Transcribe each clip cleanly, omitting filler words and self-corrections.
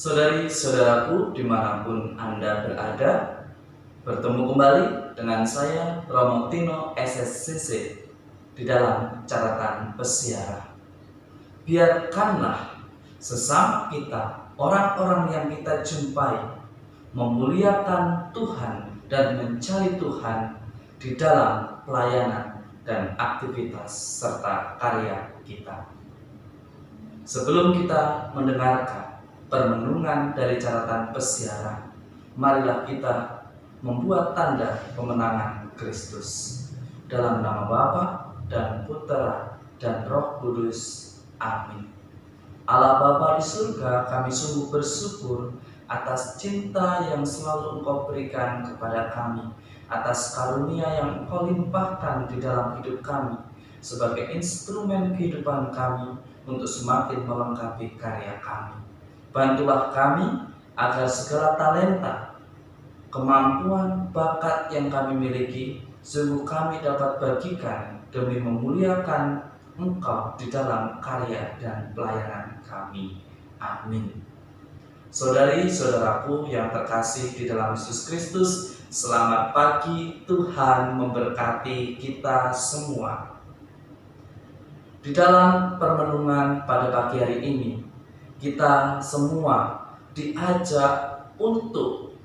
Saudari-saudaraku dimanapun Anda berada, bertemu kembali dengan saya Romo Tino SSCC di dalam catatan pesiaran. Biarkanlah sesama kita, orang-orang yang kita jumpai, memuliakan Tuhan dan mencari Tuhan di dalam pelayanan dan aktivitas serta karya kita. Sebelum kita mendengarkan permenungan dari catatan pesiaran, marilah kita membuat tanda pemenangan Kristus. Dalam nama Bapa dan Putera dan Roh Kudus. Amin. Allah Bapa di surga, kami sungguh bersyukur atas cinta yang selalu Engkau berikan kepada kami, atas karunia yang Engkau limpahkan di dalam hidup kami sebagai instrumen kehidupan kami untuk semakin melengkapi karya kami. Bantulah kami agar segala talenta, kemampuan, bakat yang kami miliki sungguh kami dapat bagikan demi memuliakan Engkau di dalam karya dan pelayanan kami. Amin. Saudari-saudaraku yang terkasih di dalam Yesus Kristus, selamat pagi. Tuhan memberkati kita semua. Di dalam permenungan pada pagi hari ini, kita semua diajak untuk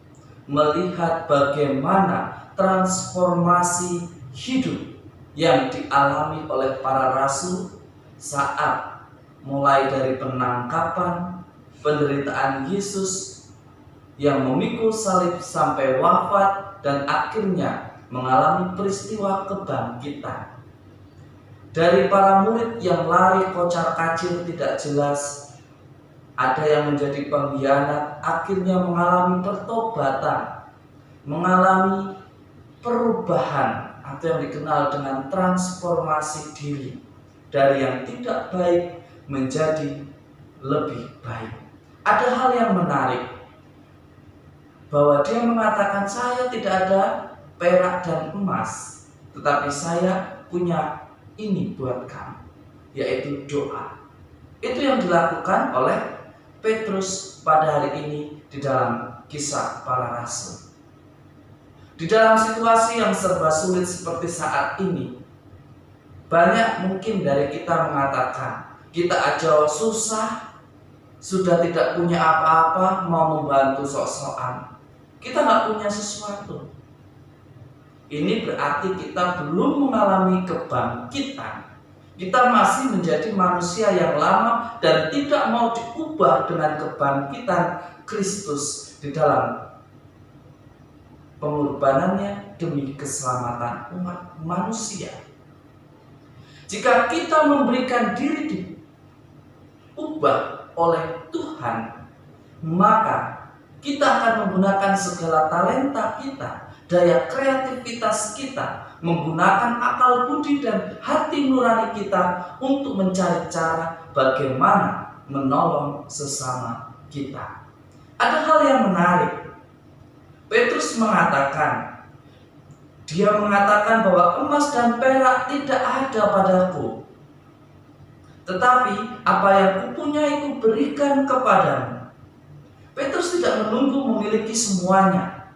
melihat bagaimana transformasi hidup yang dialami oleh para rasul saat mulai dari penangkapan, penderitaan Yesus yang memikul salib sampai wafat dan akhirnya mengalami peristiwa kebangkitan. Dari para murid yang lari kocar-kacir tidak jelas, ada yang menjadi pengkhianat, akhirnya mengalami pertobatan, mengalami perubahan atau yang dikenal dengan transformasi diri dari yang tidak baik menjadi lebih baik. Ada hal yang menarik bahwa dia mengatakan, saya tidak ada perak dan emas, tetapi saya punya ini buat kamu, yaitu doa. Itu yang dilakukan oleh Petrus pada hari ini di dalam Kisah Para Rasul. Di dalam situasi yang serba sulit seperti saat ini, banyak mungkin dari kita mengatakan, kita aja susah, sudah tidak punya apa-apa, mau membantu sok-sokan, kita nggak punya sesuatu. Ini berarti kita belum mengalami kebangkitan. Kita masih menjadi manusia yang lama dan tidak mau diubah dengan kebangkitan Kristus di dalam pengorbanannya demi keselamatan umat manusia. Jika kita memberikan diri diubah oleh Tuhan, maka kita akan menggunakan segala talenta kita, daya kreativitas kita, menggunakan akal budi dan hati nurani kita untuk mencari cara bagaimana menolong sesama kita. Ada hal yang menarik. Petrus mengatakan, dia mengatakan bahwa emas dan perak tidak ada padaku, tetapi apa yang kupunyai kuberikan kepadamu. Petrus tidak menunggu memiliki semuanya.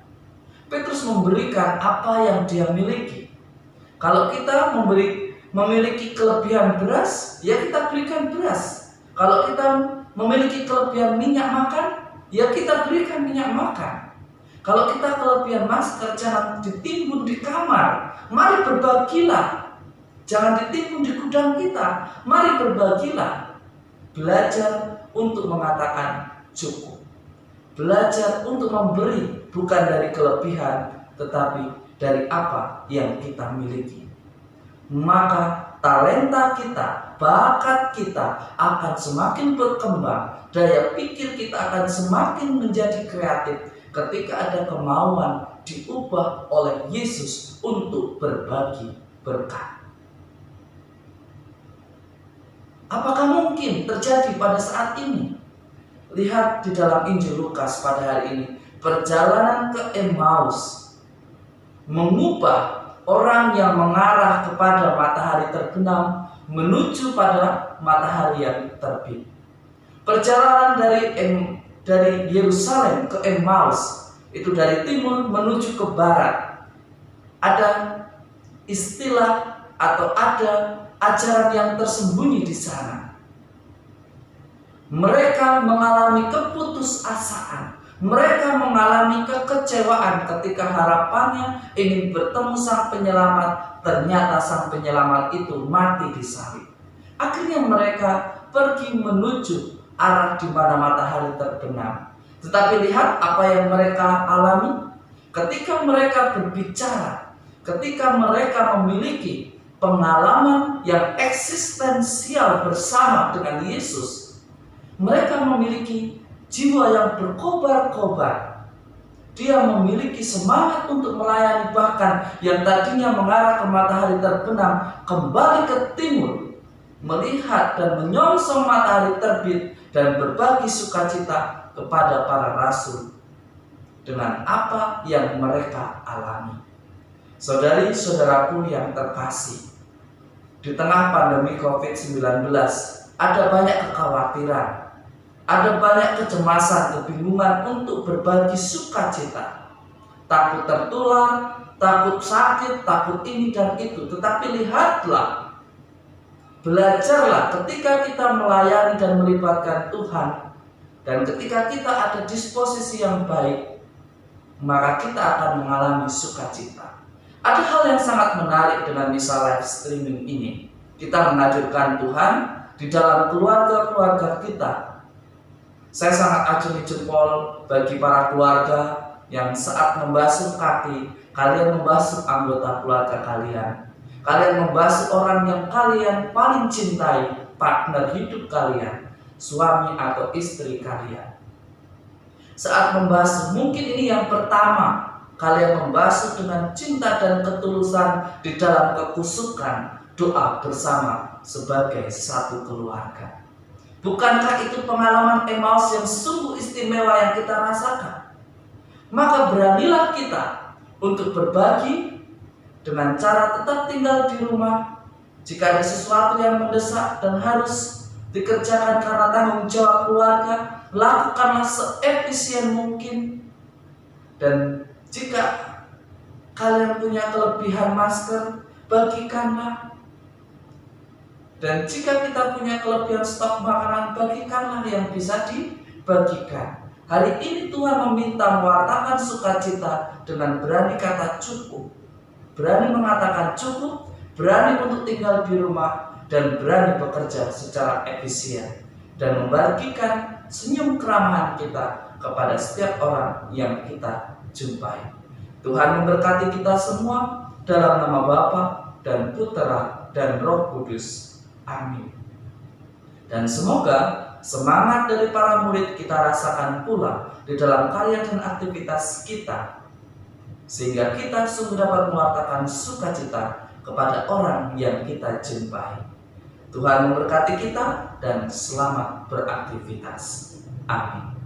Petrus memberikan apa yang dia miliki. Kalau kita memiliki kelebihan beras, ya kita berikan beras. Kalau kita memiliki kelebihan minyak makan, ya kita berikan minyak makan. Kalau kita kelebihan masker, jangan ditimbun di kamar. Mari berbagilah. Jangan ditimbun di gudang kita. Mari berbagilah. Belajar untuk mengatakan cukup. Belajar untuk memberi bukan dari kelebihan, tetapi dari apa yang kita miliki. Maka talenta kita, bakat kita akan semakin berkembang. Daya pikir kita akan semakin menjadi kreatif ketika ada kemauan diubah oleh Yesus untuk berbagi berkat. Apakah mungkin terjadi pada saat ini? Lihat di dalam Injil Lukas pada hari ini, perjalanan ke Emmaus mengubah orang yang mengarah kepada matahari terbenam menuju pada matahari yang terbit. Perjalanan dari dari Yerusalem ke Emmaus, itu dari timur menuju ke barat, ada istilah atau ada ajaran yang tersembunyi di sana. Mereka mengalami keputusasaan, mereka mengalami kekecewaan ketika harapannya ingin bertemu Sang Penyelamat, ternyata Sang Penyelamat itu mati di salib. Akhirnya mereka pergi menuju arah di mana matahari terbenam. Tetapi lihat apa yang mereka alami ketika mereka berbicara, ketika mereka memiliki pengalaman yang eksistensial bersama dengan Yesus. Mereka memiliki jiwa yang berkobar-kobar. Dia memiliki semangat untuk melayani, bahkan yang tadinya mengarah ke matahari terbenam kembali ke timur, melihat dan menyongsong matahari terbit dan berbagi sukacita kepada para rasul dengan apa yang mereka alami. Saudari-saudaraku yang terkasih, di tengah pandemi COVID-19 ada banyak kekhawatiran, ada banyak kecemasan, kebingungan untuk berbagi sukacita. Takut tertular, takut sakit, takut ini dan itu. Tetapi lihatlah, belajarlah ketika kita melayani dan melibatkan Tuhan, dan ketika kita ada disposisi yang baik, maka kita akan mengalami sukacita. Ada hal yang sangat menarik dengan misa live streaming ini. Kita menghadirkan Tuhan di dalam keluarga-keluarga kita. Saya sangat acungi jempol bagi para keluarga yang saat membasuh kaki, kalian membasuh anggota keluarga kalian. Kalian membasuh orang yang kalian paling cintai, partner hidup kalian, suami atau istri kalian. Saat membasuh, mungkin ini yang pertama, kalian membasuh dengan cinta dan ketulusan di dalam kekusukan, doa bersama sebagai satu keluarga. Bukankah itu pengalaman Emmaus yang sungguh istimewa yang kita rasakan? Maka beranilah kita untuk berbagi dengan cara tetap tinggal di rumah. Jika ada sesuatu yang mendesak dan harus dikerjakan karena tanggung jawab keluarga, lakukanlah seefisien mungkin. Dan jika kalian punya kelebihan masker, bagikanlah. Dan jika kita punya kelebihan stok makanan, bagikanlah yang bisa dibagikan. Hari ini Tuhan meminta mewartakan sukacita dengan berani kata cukup, berani mengatakan cukup, berani untuk tinggal di rumah, dan berani bekerja secara efisien, dan membagikan senyum keramahan kita kepada setiap orang yang kita jumpai. Tuhan memberkati kita semua dalam nama Bapa dan Putera dan Roh Kudus. Amin. Dan semoga semangat dari para murid kita rasakan pula di dalam karya dan aktivitas kita, sehingga kita sungguh dapat mewartakan sukacita kepada orang yang kita jumpai. Tuhan memberkati kita dan selamat beraktivitas. Amin.